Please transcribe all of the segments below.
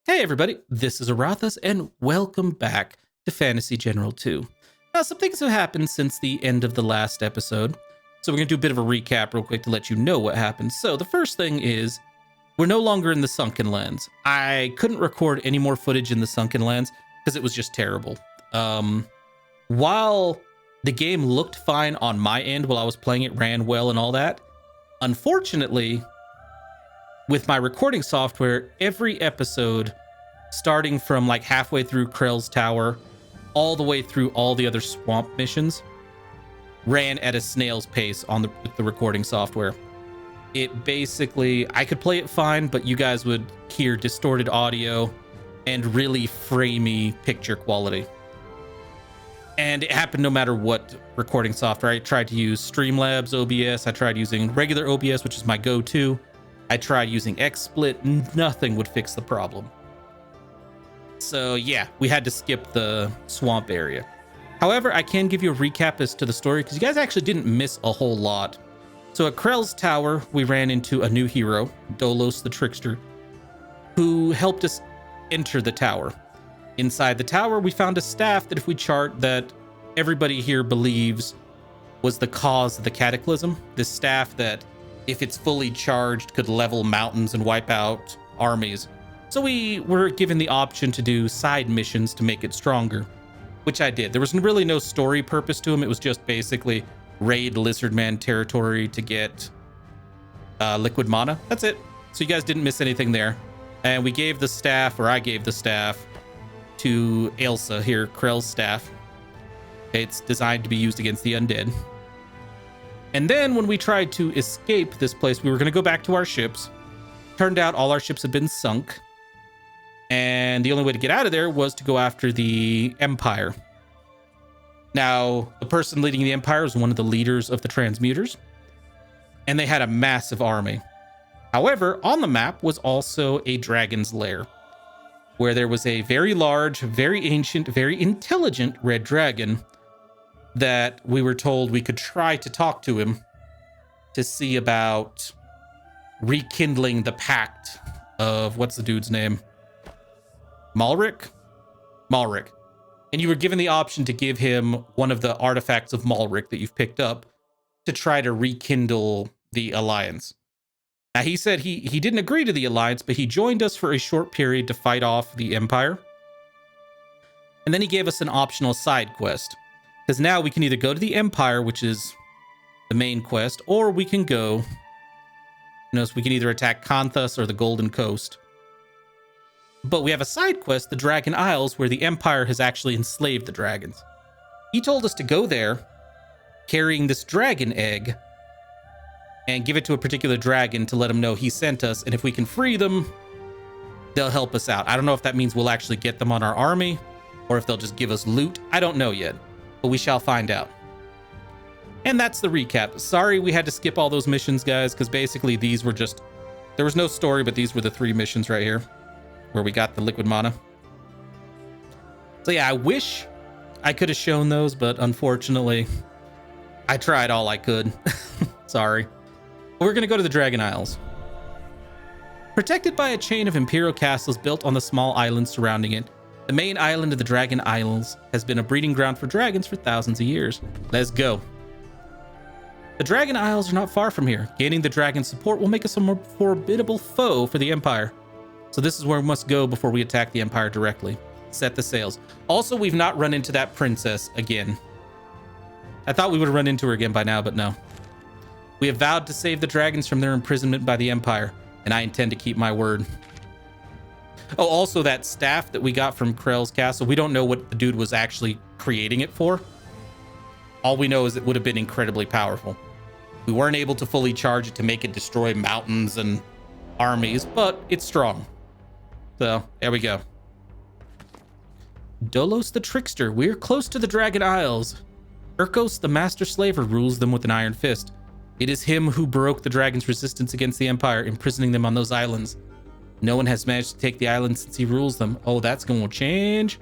Hey everybody, this is Aurathas and welcome back to Fantasy General 2. Now some things have happened since the end of the last episode, so we're going to do a bit of a recap real quick to let you know what happened. So the first thing is, we're no longer in the Sunken Lands. I couldn't record any more footage in the Sunken Lands because it was just terrible. While the game looked fine on my end while I was playing it, ran well and all that, unfortunately, with my recording software, every episode, starting from like halfway through Krell's Tower, all the way through all the other swamp missions, ran at a snail's pace on the recording software. It basically, I could play it fine, but you guys would hear distorted audio and really framey picture quality. And it happened no matter what recording software. I tried to use Streamlabs OBS. I tried using regular OBS, which is my go-to. I tried using XSplit. Nothing would fix the problem. So yeah, we had to skip the swamp area. However, I can give you a recap as to the story because you guys actually didn't miss a whole lot. So at Krell's Tower, we ran into a new hero, Dolos the Trickster, who helped us enter the tower. Inside the tower, we found a staff that if we chart that everybody here believes was the cause of the cataclysm. This staff that, if it's fully charged, could level mountains and wipe out armies. So we were given the option to do side missions to make it stronger, which I did. There was really no story purpose to them. It was just basically raid Lizardman territory to get liquid mana. That's it. So you guys didn't miss anything there. And we gave the staff, or I gave the staff, to Ailsa here, Krell's staff. It's designed to be used against the undead. And then when we tried to escape this place, we were going to go back to our ships. Turned out all our ships had been sunk. And the only way to get out of there was to go after the Empire. Now, the person leading the Empire was one of the leaders of the Transmuters. And they had a massive army. However, on the map was also a dragon's lair, where there was a very large, very ancient, very intelligent red dragon that we were told we could try to talk to him to see about rekindling the pact of, what's the dude's name? Malric? Malric. And you were given the option to give him one of the artifacts of Malric that you've picked up to try to rekindle the alliance. Now, he said he didn't agree to the alliance, but he joined us for a short period to fight off the Empire. And then he gave us an optional side quest. Because now we can either go to the Empire, which is the main quest, or we can go, so we can either attack Kanthus or the Golden Coast. But we have a side quest, the Dragon Isles, where the Empire has actually enslaved the dragons. He told us to go there, carrying this dragon egg, and give it to a particular dragon to let him know he sent us, and if we can free them, they'll help us out. I don't know if that means we'll actually get them on our army, or if they'll just give us loot. I don't know yet, but we shall find out. And that's the recap. Sorry we had to skip all those missions, guys, because basically these were just, there was no story, but these were the 3 missions right here, where we got the liquid mana. So yeah, I wish I could have shown those, but unfortunately, I tried all I could. Sorry. We're going to go to the Dragon Isles. Protected by a chain of imperial castles built on the small islands surrounding it, the main island of the Dragon Isles has been a breeding ground for dragons for thousands of years. Let's go. The Dragon Isles are not far from here. Gaining the dragon's support will make us a more formidable foe for the Empire. So this is where we must go before we attack the Empire directly. Set the sails. Also, we've not run into that princess again. I thought we would have run into her again by now, but no. We have vowed to save the dragons from their imprisonment by the Empire, and I intend to keep my word. Oh, also that staff that we got from Krell's castle, we don't know what the dude was actually creating it for. All we know is it would have been incredibly powerful. We weren't able to fully charge it to make it destroy mountains and armies, but it's strong. So, there we go. Dolos the Trickster. We're close to the Dragon Isles. Urkos, the Master Slaver, rules them with an iron fist. It is him who broke the dragon's resistance against the Empire, imprisoning them on those islands. No one has managed to take the island since he rules them. Oh, that's going to change.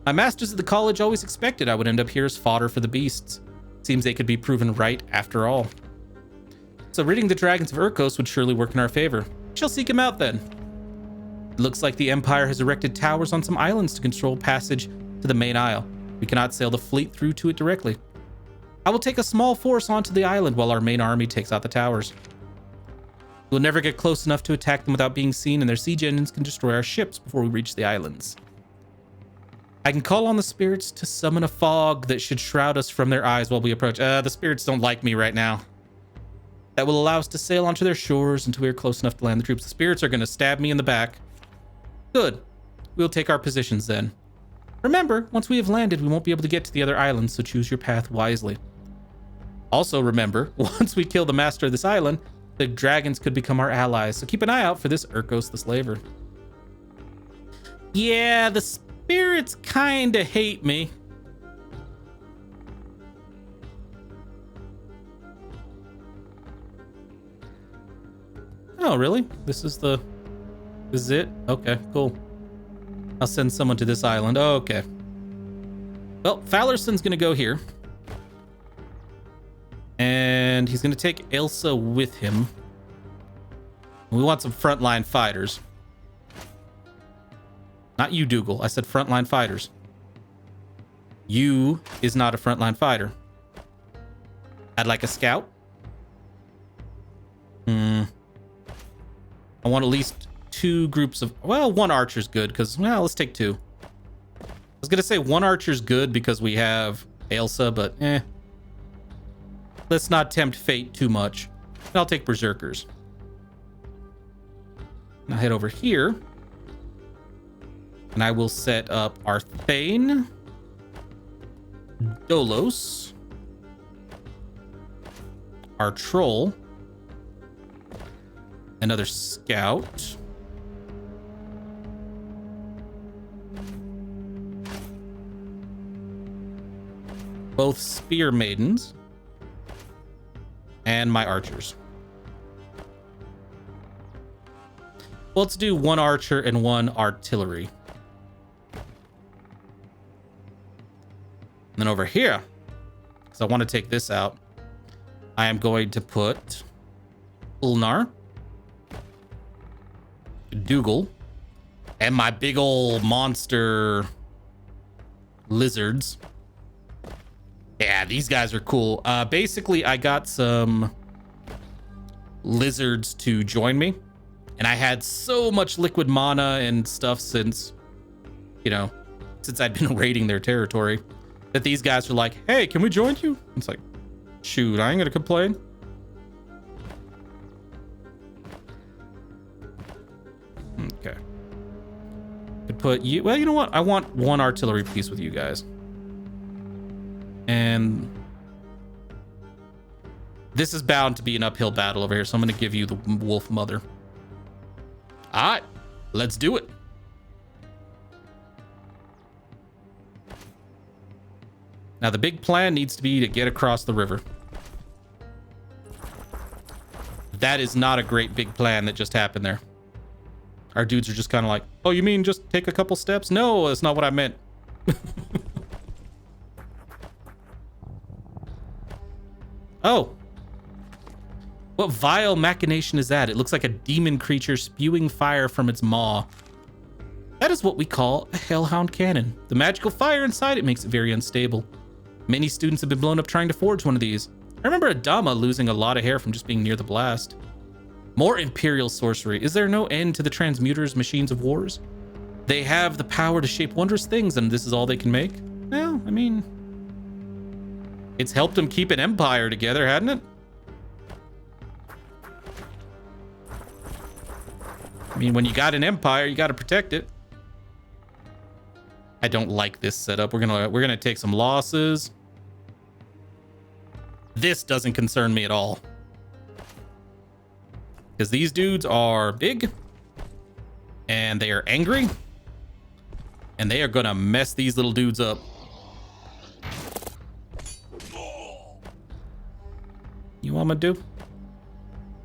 My masters at the college always expected I would end up here as fodder for the beasts. Seems they could be proven right after all. So ridding the dragons of Urkos would surely work in our favor. Shall seek him out then. Looks like the Empire has erected towers on some islands to control passage to the main isle. We cannot sail the fleet through to it directly. I will take a small force onto the island while our main army takes out the towers. We'll never get close enough to attack them without being seen, and their siege engines can destroy our ships before we reach the islands. I can call on the spirits to summon a fog that should shroud us from their eyes while we approach. The spirits don't like me right now. That will allow us to sail onto their shores until we are close enough to land the troops. The spirits are going to stab me in the back. Good. We'll take our positions then. Remember, once we have landed, we won't be able to get to the other islands, so choose your path wisely. Also remember, once we kill the master of this island, the dragons could become our allies, so keep an eye out for this Urkos the Slaver. Yeah, the spirits kinda hate me. Oh, really? This is it? Okay, cool. I'll send someone to this island. Oh, okay. Well, Falerson's gonna go here. And he's gonna take Elsa with him. We want some frontline fighters. Not you, Dougal. I said frontline fighters. You is not a frontline fighter. I'd like a scout. I want at least 2 groups of... Well, 1 archer's good because... Well, let's take 2. I was going to say 1 archer's good because we have Elsa, but let's not tempt fate too much. I'll take berserkers. Now head over here. And I will set up our Thane. Dolos. Our troll. Another scout. Both spear maidens. And my archers. Well, let's do 1 archer and 1 artillery. And then over here, because I want to take this out, I am going to put Ulnar, Dougal, and my big old monster lizards. Yeah, these guys are cool. Basically, I got some lizards to join me, and I had so much liquid mana and stuff since I'd been raiding their territory that these guys were like, hey, can we join you? It's like, shoot, I ain't gonna complain. Okay. Could put you... Well, you know what? I want 1 artillery piece with you guys. And this is bound to be an uphill battle over here, so I'm going to give you the Wolf Mother. All right, let's do it. Now, the big plan needs to be to get across the river. That is not a great big plan that just happened there. Our dudes are just kind of like, oh, you mean just take a couple steps? No, that's not what I meant. Oh. What vile machination is that? It looks like a demon creature spewing fire from its maw. That is what we call a hellhound cannon. The magical fire inside it makes it very unstable. Many students have been blown up trying to forge one of these. I remember Adama losing a lot of hair from just being near the blast. More Imperial sorcery. Is there no end to the Transmuters' machines of wars? They have the power to shape wondrous things, and this is all they can make? Well, I mean... It's helped them keep an empire together, hasn't it? I mean, when you got an empire, you got to protect it. I don't like this setup. We're gonna take some losses. This doesn't concern me at all. Because these dudes are big. And they are angry. And they are gonna mess these little dudes up. You want me to do?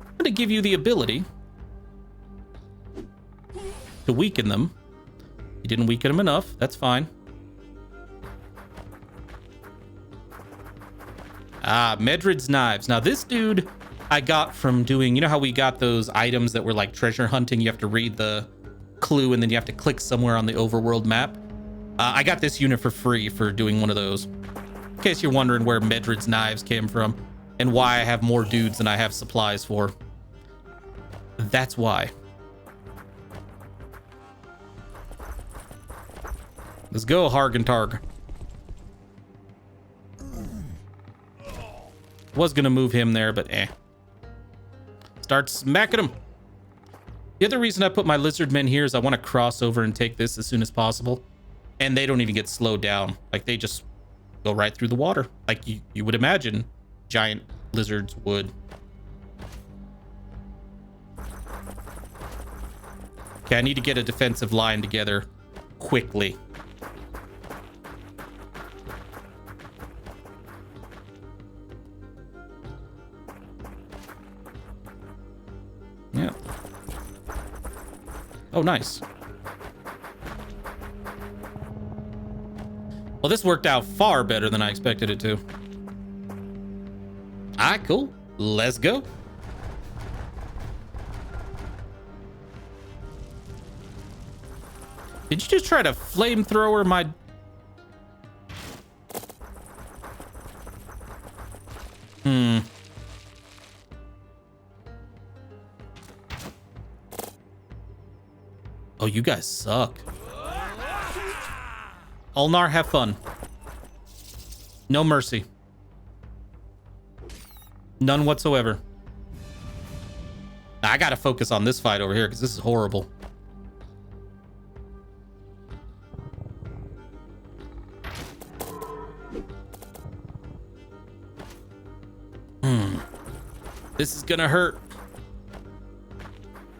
I'm gonna give you the ability to weaken them. You didn't weaken them enough. That's fine. Medrid's knives. Now this dude I got from doing, you know how we got those items that were like treasure hunting? You have to read the clue, and then you have to click somewhere on the overworld map. I got this unit for free for doing one of those. In case you're wondering where Medred's knives came from and why I have more dudes than I have supplies for. That's why. Let's go, Hargentarg. Was gonna move him there, but eh. Start smacking him. The other reason I put my lizard men here is I want to cross over and take this as soon as possible. And they don't even get slowed down. Like, they just go right through the water. Like you would imagine giant lizards would. Okay, I need to get a defensive line together quickly. Yeah. Oh, nice. Well, this worked out far better than I expected it to. All right, cool. Let's go. Did you just try to flamethrower my... Oh, you guys suck. Ulnar, have fun. No mercy. None whatsoever. I gotta focus on this fight over here because this is horrible. This is gonna hurt.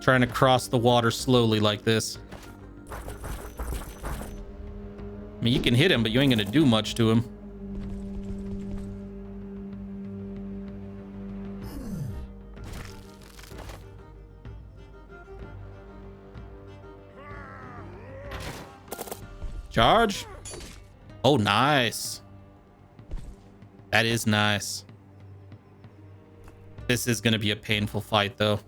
Trying to cross the water slowly like this. I mean, you can hit him, but you ain't gonna do much to him. Charge. Oh, nice. That is nice. This is gonna be a painful fight, though.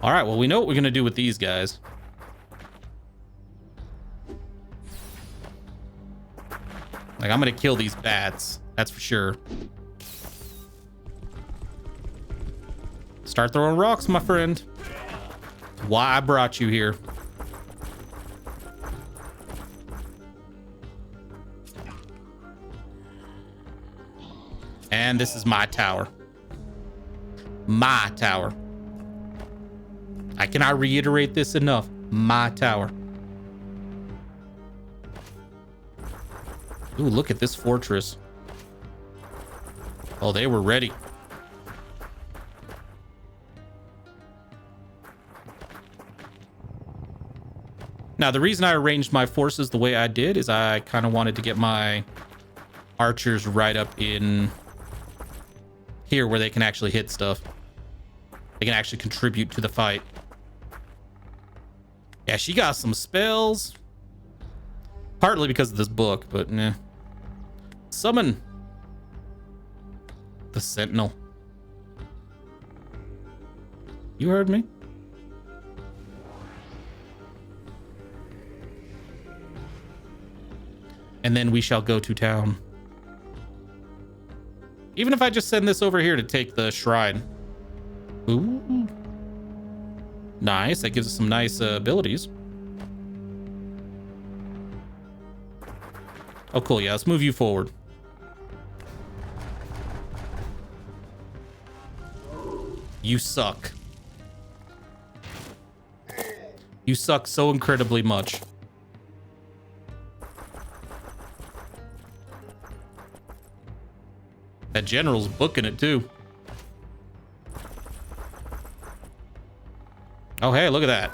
All right, well, we know what we're gonna do with these guys. Like, I'm gonna kill these bats. That's for sure. Start throwing rocks, my friend. That's why I brought you here. And this is my tower. My tower. I cannot reiterate this enough. My tower. Ooh, look at this fortress. Oh, they were ready. Now, the reason I arranged my forces the way I did is I kind of wanted to get my archers right up in here where they can actually hit stuff. They can actually contribute to the fight. Yeah, she got some spells. Partly because of this book, but nah. Summon the Sentinel. You heard me? And then we shall go to town. Even if I just send this over here to take the shrine. Ooh. Nice. That gives us some nice abilities. Oh, cool. Yeah, let's move you forward. You suck. You suck so incredibly much. That general's booking it too. Oh, hey, look at that.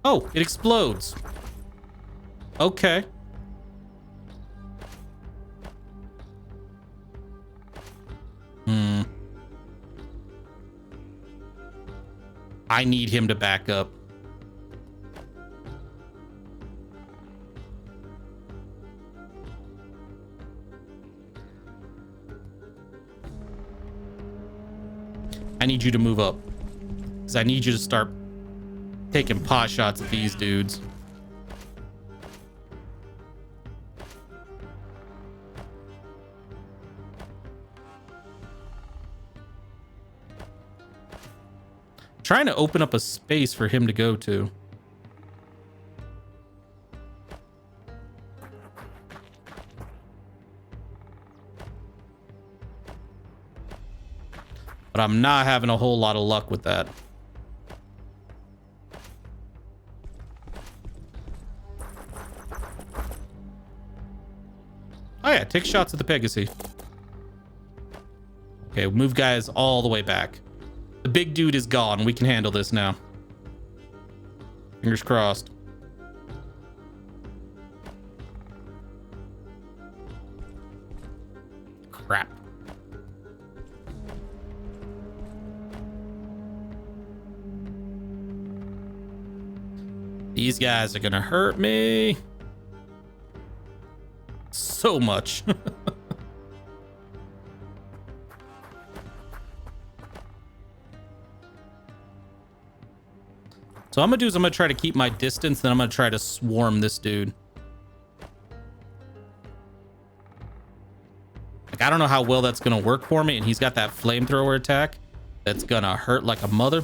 Oh, it explodes. Okay. I need him to back up. I need you to move up. Because I need you to start taking pot shots at these dudes. Trying to open up a space for him to go to. But I'm not having a whole lot of luck with that. Oh yeah, take shots at the Pegasus. Okay, we'll move guys all the way back. The big dude is gone. We can handle this now. Fingers crossed. Crap. These guys are gonna hurt me so much. So I'm gonna do is I'm gonna try to keep my distance, then I'm gonna try to swarm this dude. Like, I don't know how well that's gonna work for me, and he's got that flamethrower attack that's gonna hurt like a mother.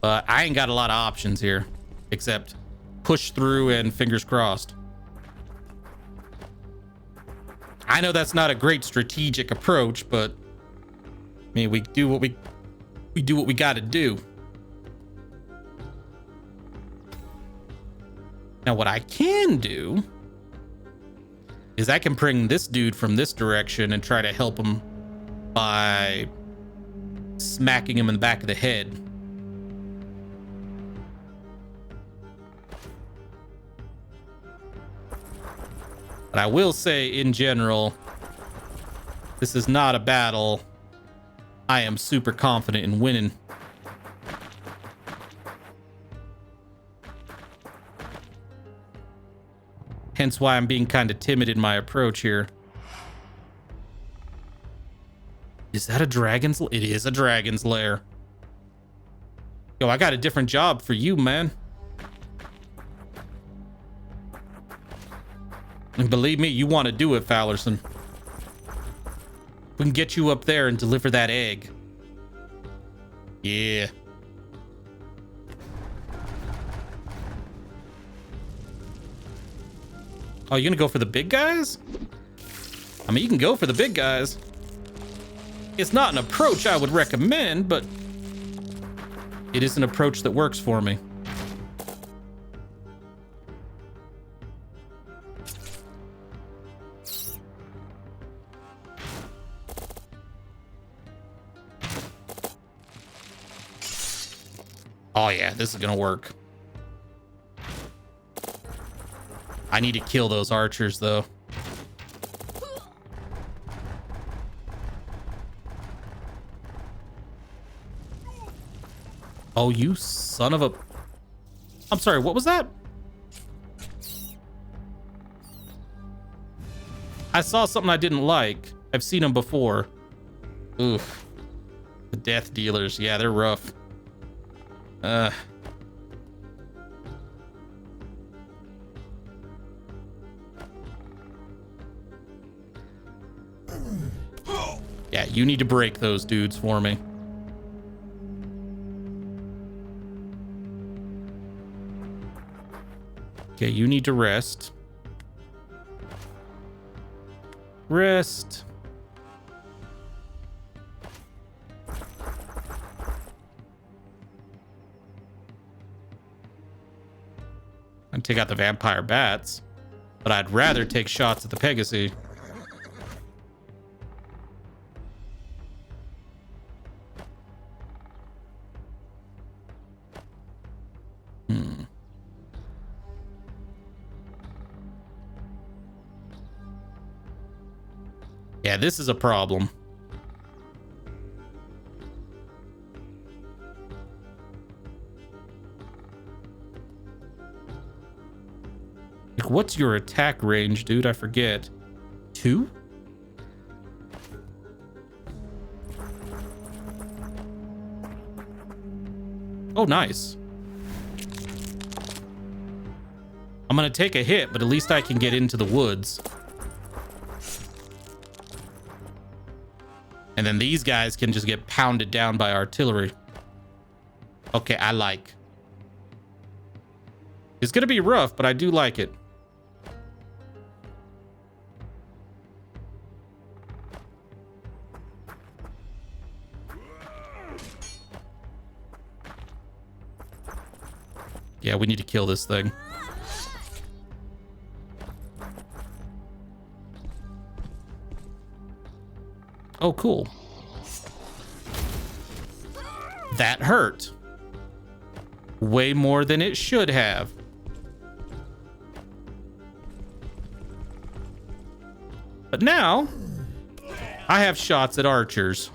But I ain't got a lot of options here, except push through and fingers crossed. I know that's not a great strategic approach, but I mean, we do what we got to do. Now, what I can do is I can bring this dude from this direction and try to help him by smacking him in the back of the head. But I will say, in general, this is not a battle I am super confident in winning. Hence why I'm being kind of timid in my approach here. Is that a dragon's? It is a dragon's lair. Yo, I got a different job for you, man. And believe me, you want to do it, Fallerson. We can get you up there and deliver that egg. Yeah. Oh, you gonna go for the big guys? I mean, you can go for the big guys. It's not an approach I would recommend, but it is an approach that works for me. Oh yeah, this is gonna work. I need to kill those archers though. Oh, you son of a... I'm sorry, what was that? I saw something I didn't like. I've seen them before. Oof. The death dealers. Yeah, they're rough. Yeah, you need to break those dudes for me. Okay, you need to rest. Rest. I'd take out the vampire bats, but I'd rather take shots at the Pegasus. Yeah, this is a problem. Like, what's your attack range, dude? I forget. 2? Oh, nice. I'm gonna take a hit, but at least I can get into the woods. And then these guys can just get pounded down by artillery. Okay, I like. It's gonna be rough, but I do like it. Yeah, we need to kill this thing. Oh, cool. That hurt. Way more than it should have. But now, I have shots at archers.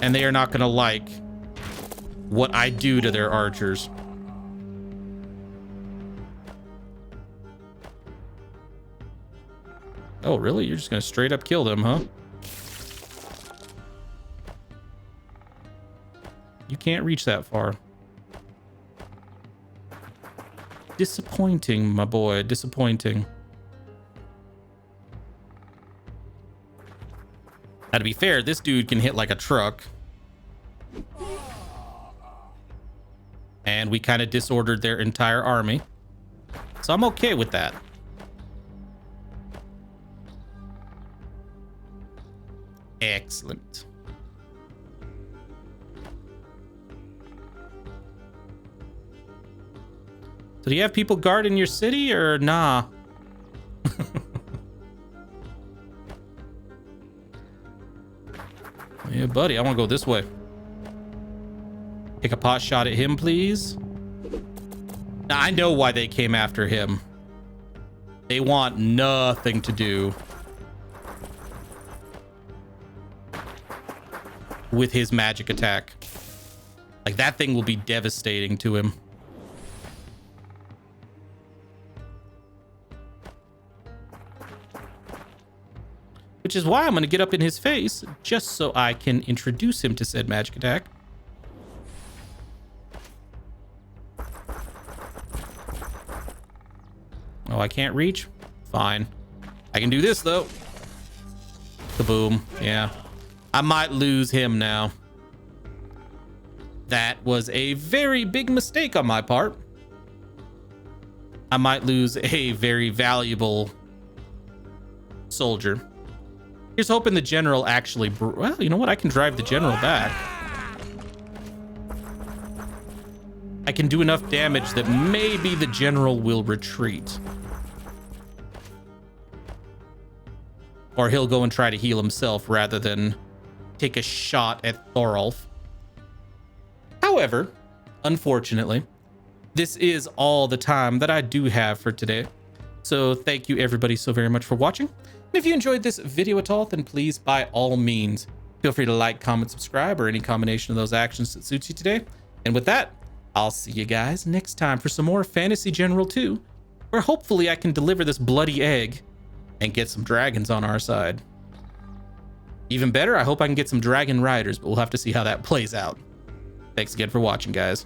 And they are not going to like what I do to their archers. Oh, really? You're just going to straight up kill them, huh? You can't reach that far. Disappointing, my boy. Disappointing. Now, to be fair, this dude can hit like a truck. And we kind of disordered their entire army. So I'm okay with that. Excellent. So do you have people guarding your city or nah? Yeah, buddy, I want to go this way. Take a pot shot at him, please. Now, I know why they came after him. They want nothing to do with his magic attack. Like, that thing will be devastating to him. Which is why I'm going to get up in his face, just so I can introduce him to said magic attack. Oh, I can't reach? Fine. I can do this, though. Kaboom. Yeah. I might lose him now. That was a very big mistake on my part. I might lose a very valuable soldier. Here's hoping the general actually... Well, you know what? I can drive the general back. I can do enough damage that maybe the general will retreat. Or he'll go and try to heal himself rather than take a shot at Thorolf. However, unfortunately, this is all the time that I do have for today. So thank you everybody so very much for watching. And if you enjoyed this video at all, then please, by all means, feel free to like, comment, subscribe, or any combination of those actions that suits you today. And with that, I'll see you guys next time for some more Fantasy General 2, where hopefully I can deliver this bloody egg and get some dragons on our side. Even better, I hope I can get some dragon riders, but we'll have to see how that plays out. Thanks again for watching, guys.